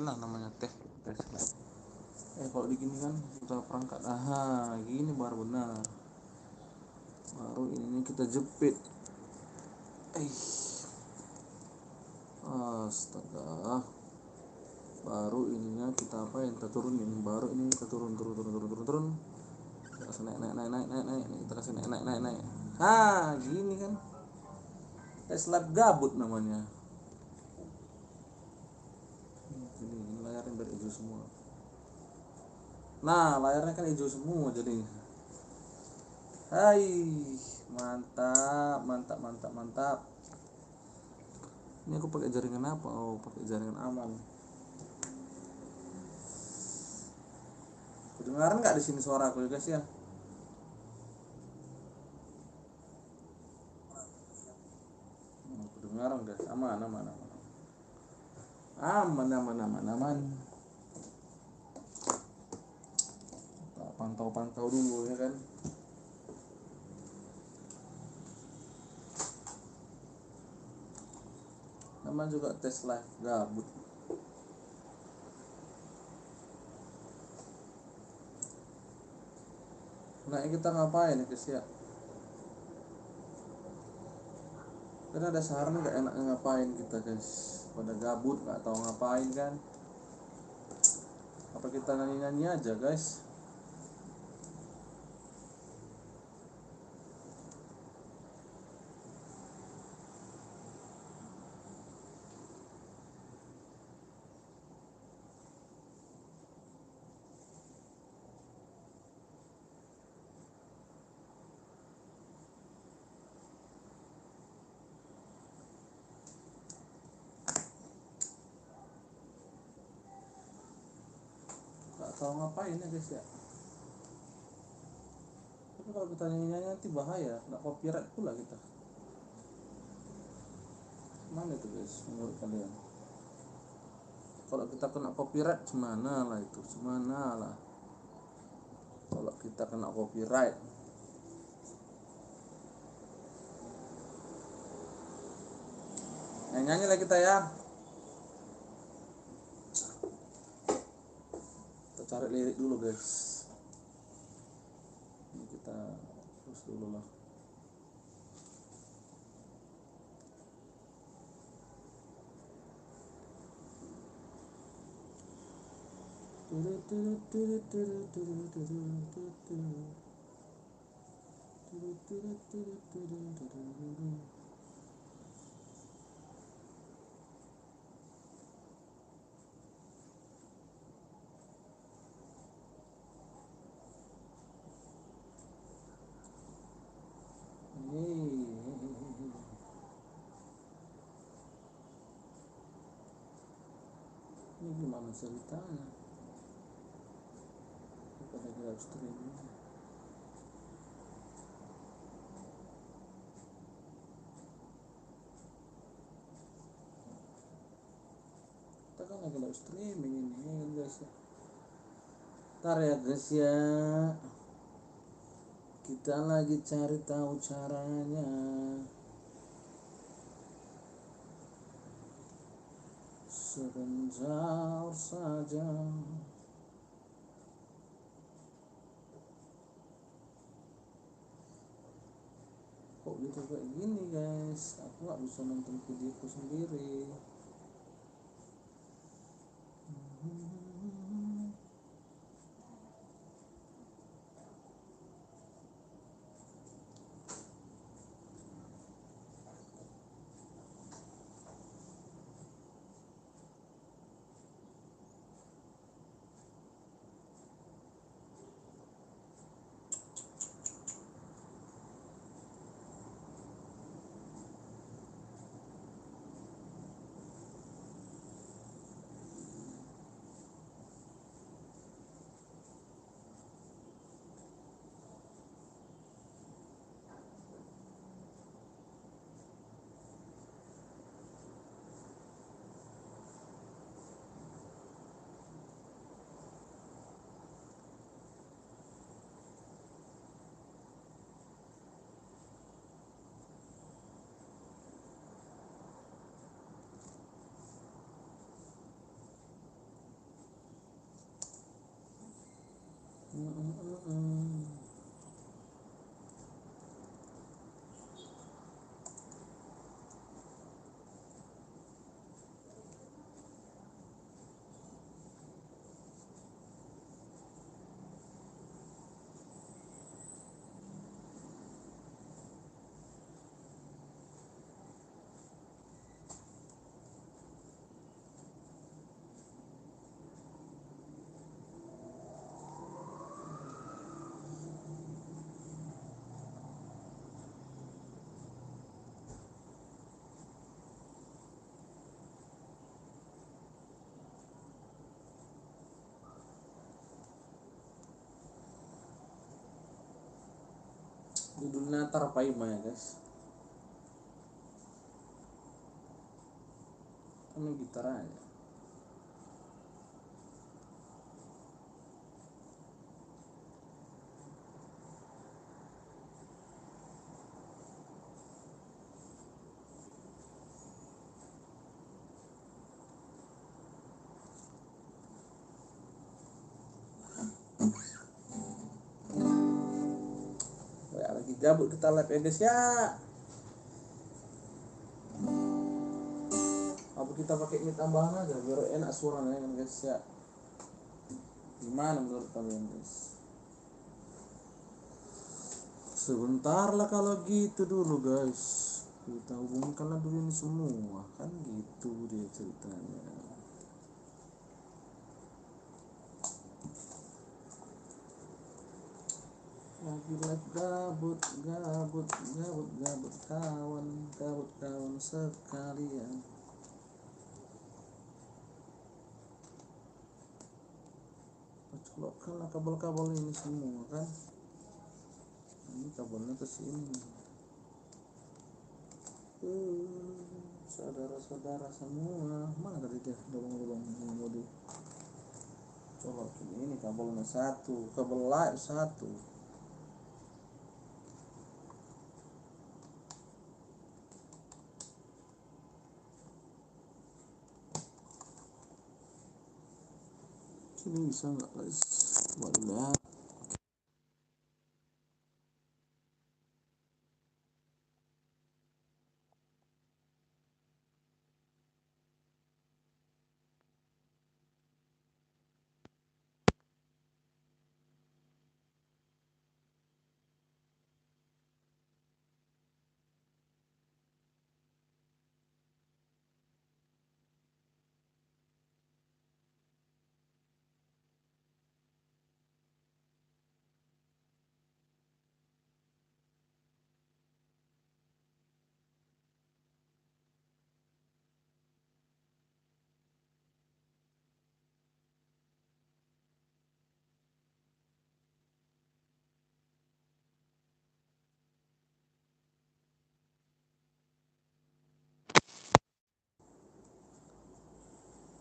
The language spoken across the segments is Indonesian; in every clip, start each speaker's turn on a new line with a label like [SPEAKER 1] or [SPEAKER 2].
[SPEAKER 1] lah namanya teh. Kalau di gini kan kita perangkat, aha gini baru benar, baru ini kita jepit. Astaga, baru ininya kita apain, kita turunin, baru ini kita turun, kita kasih naik, kita kasih naik. Gini kan slab gabut namanya. Ini layarnya biar hijau semua. Nah, layarnya kan hijau semua jadi. Hai, mantap. Ini aku pakai jaringan apa? Oh, pakai jaringan aman. Kedengaran nggak di sini suara aku ya guys ya? Kedengaran guys, aman. Kita pantau dulu ya kan. Namanya juga tes live gabut. Nah, kita ngapain ya guys ya? Karena ada saran nggak enak ngapain kita guys, pada gabut nggak tahu ngapain kan? Apa kita nyanyi aja guys? Nggak tahu ngapain ya guys ya. Tapi kalau kita nyanyi nanti bahaya, nggak copyright pula kita. Mana itu guys menurut kalian? Kalau kita kena copyright semana lah kalau kita kena copyright. Nyanyi lah kita ya. Kita cari lirik dulu guys. Ini kita terus dulu lah. Ini gimana ceritanya? Kita lagi live streaming. Kita kan lagi live streaming ini guys ya. Ntar ya guys ya, kita lagi cari tahu caranya. Sebentar saja. Kok gitu kayak gini guys, aku nggak bisa nonton videoku sendiri. Judulnya Tarpaima ya guys. Ini gitar aja. Ya, lagi gabut kita live ya guys ya. Apa kita pakai mic tambahan aja biar enak suaranya kan guys ya. Gimana menurut kalian guys? Sebentar lah kalau gitu dulu guys. Kita hubungkanlah dulu ini semua kan gitu dia ceritanya. Lagi live gabut kawan sekalian. Colokkanlah kabel-kabel ini semua kan. Ini kabelnya ke sini. Saudara-saudara semua, mana tadi dia lubang-lubang ini mau dicolokin. Ini kabelnya satu, kabel live satu. Sini bisa nggak guys? Coba dulu ya.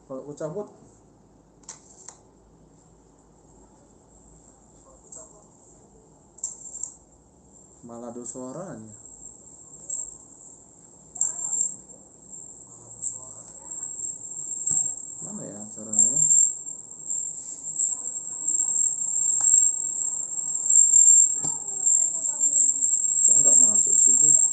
[SPEAKER 1] Kalau aku cabut malah ada suaranya. Mana ya caranya? Kok nggak masuk sih guys?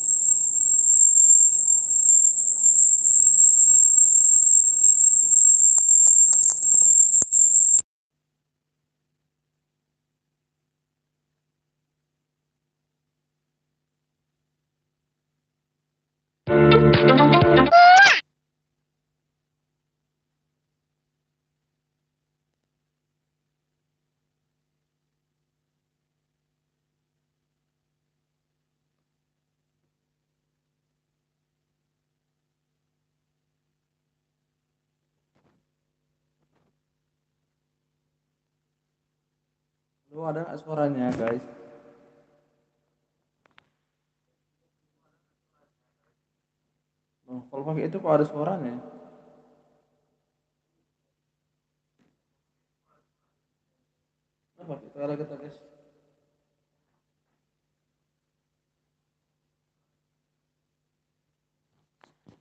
[SPEAKER 1] Lu ada nggak suaranya guys? Oh, kalau pakai itu kok ada suaranya? Apa kita lagi guys?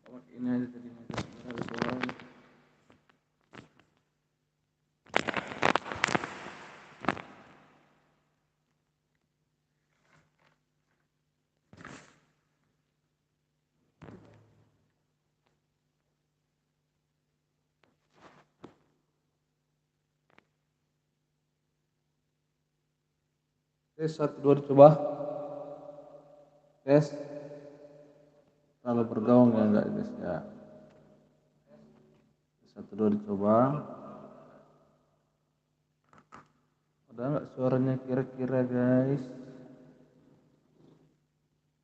[SPEAKER 1] Pakai ini aja tadi ada suaranya. Tes satu dua dicoba. Tes. Kalau bergaung ya enggak guys ya. Satu dua dicoba. Ada nggak suaranya kira-kira guys?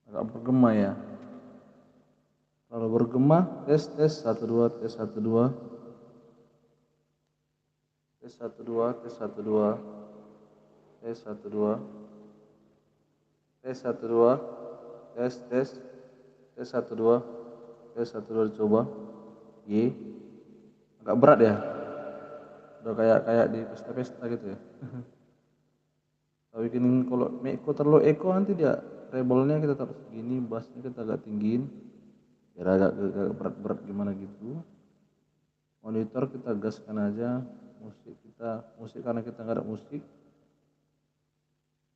[SPEAKER 1] Agak bergema ya. Kalau bergema, tes satu dua tes satu dua tes satu dua tes satu dua tes satu dua Tes 1 2. Tes 1 2. Tes 1 2 coba. Y. Agak berat ya. Udah kayak di pesta-pesta gitu ya. Tapi bikin kalau echo terlalu echo nanti dia treble-nya kita taruh segini, bassnya kita agak tinggiin. Biar agak berat-berat gimana gitu. Monitor kita gaskan aja. Musik karena kita nggak ada musik.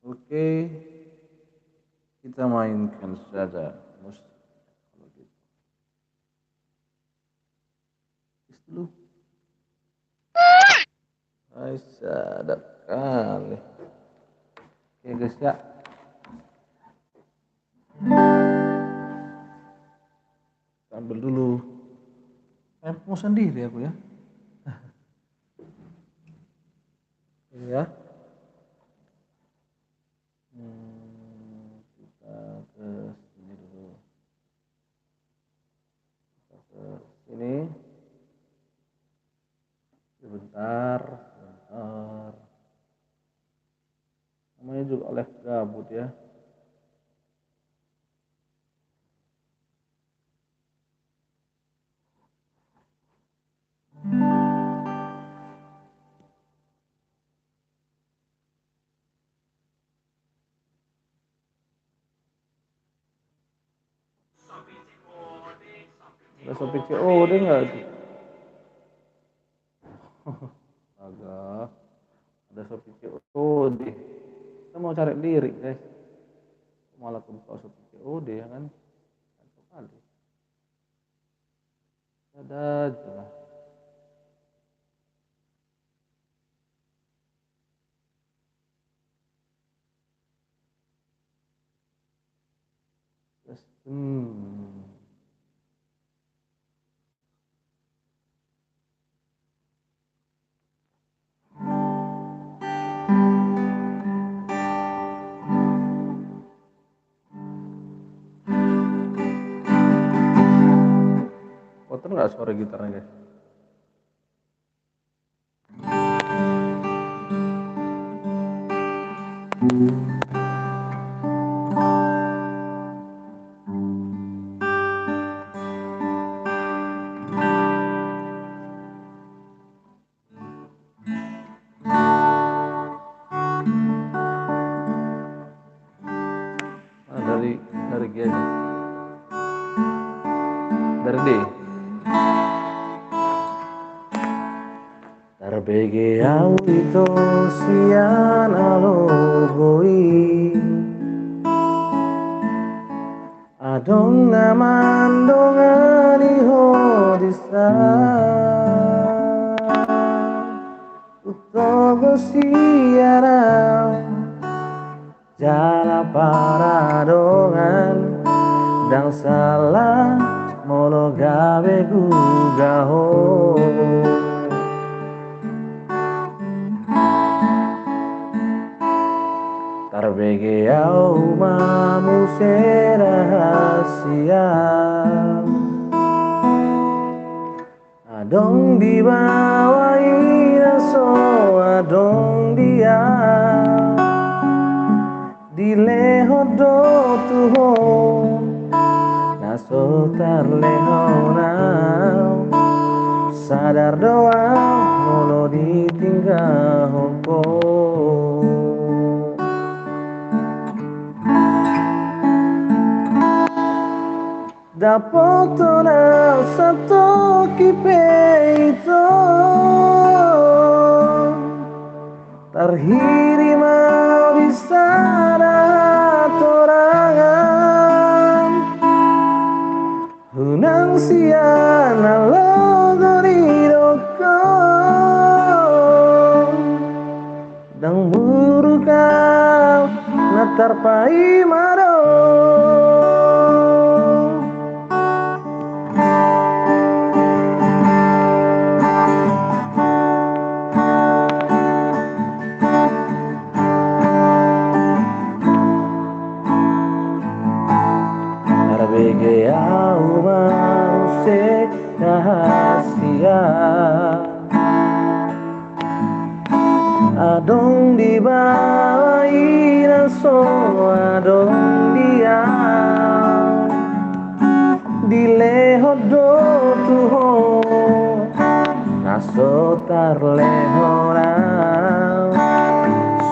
[SPEAKER 1] Oke, kita mainkan saja musik kalau gitu. Dulu. Sadap kali. Oke guys ya. Ambil dulu. Mau sendiri aku ya. Ya. Kita ke sini dulu. Kita ke sini. Sebentar. Namanya juga oleh gabut ya. Ada Shopee COD nggak sih? Agak ada Shopee COD. Kita mau cari lirik guys. Malah kebuka Shopee COD ya kan? Satu kali. Ada aja lah. Kotor nggak suara gitarnya guys? Dari G aja. Dari D. Tarbege audito siana logoi Adong naman dongani hodisa Utogo siara Jala paradongan Dan salah molo gawe gugaho Tarbege au mamu rahasia Adong di bawah so adong dia Di leho do tuho Naso tarleho nao Sadar doa molo ditinggal hongko Dapoto na satu kipeito Terhiri mau bisa torangan Hunang siana logoriroko Dang buru kau natar pai maro Tarbege au mau rahasia Adong di bawah so adong Sotar lehorang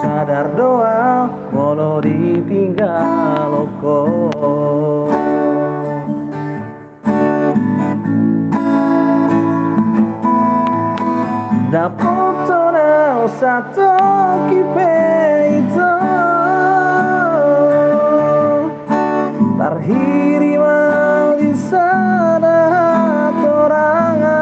[SPEAKER 1] sadar doa molo ditinggal loko. Dapotona satu kipeito tarhirima di sana torangan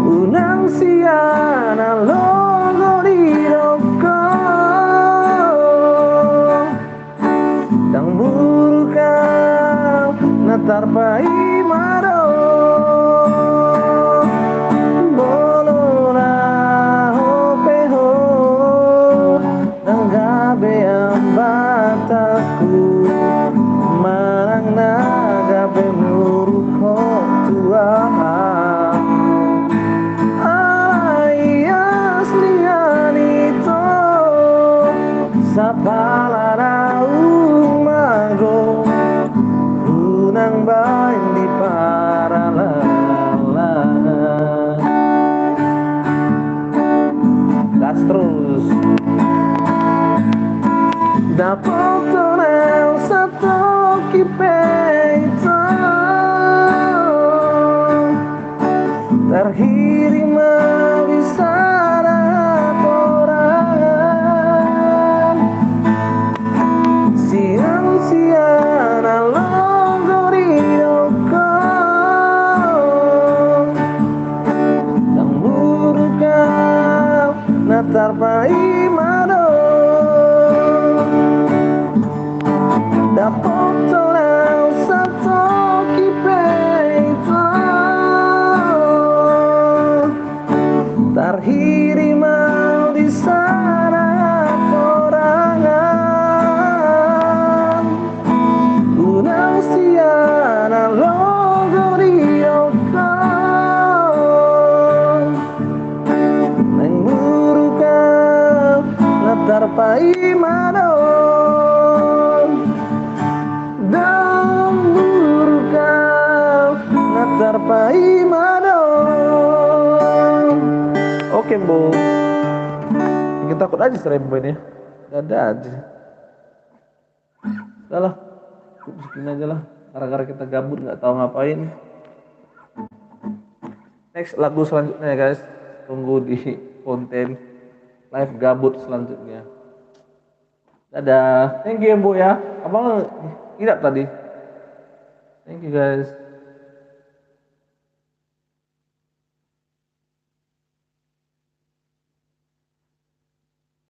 [SPEAKER 1] unang siana logo di roko dang buruka natarpai maro bataku marang naga bemuruko tuahan ayas lianito sapalana umago unang bain di paralala. Gas terus. Dapotona satu kipeito terhirima wisara torangan siang-siana logo rioko dang buruka natarpai mano dapotona satu kipeito tarhirima di sana torangan unang siana logo rioko nang buruka natarpai mano terpai mano. Oke bu, kita takut aja serembo ini, ada aja. Udah lah, segini aja lah. Gara-gara kita gabut nggak tahu ngapain. Next lagu selanjutnya ya guys, tunggu di konten live gabut selanjutnya. Dadah, thank you bu ya. Abang tidak tadi. Thank you guys.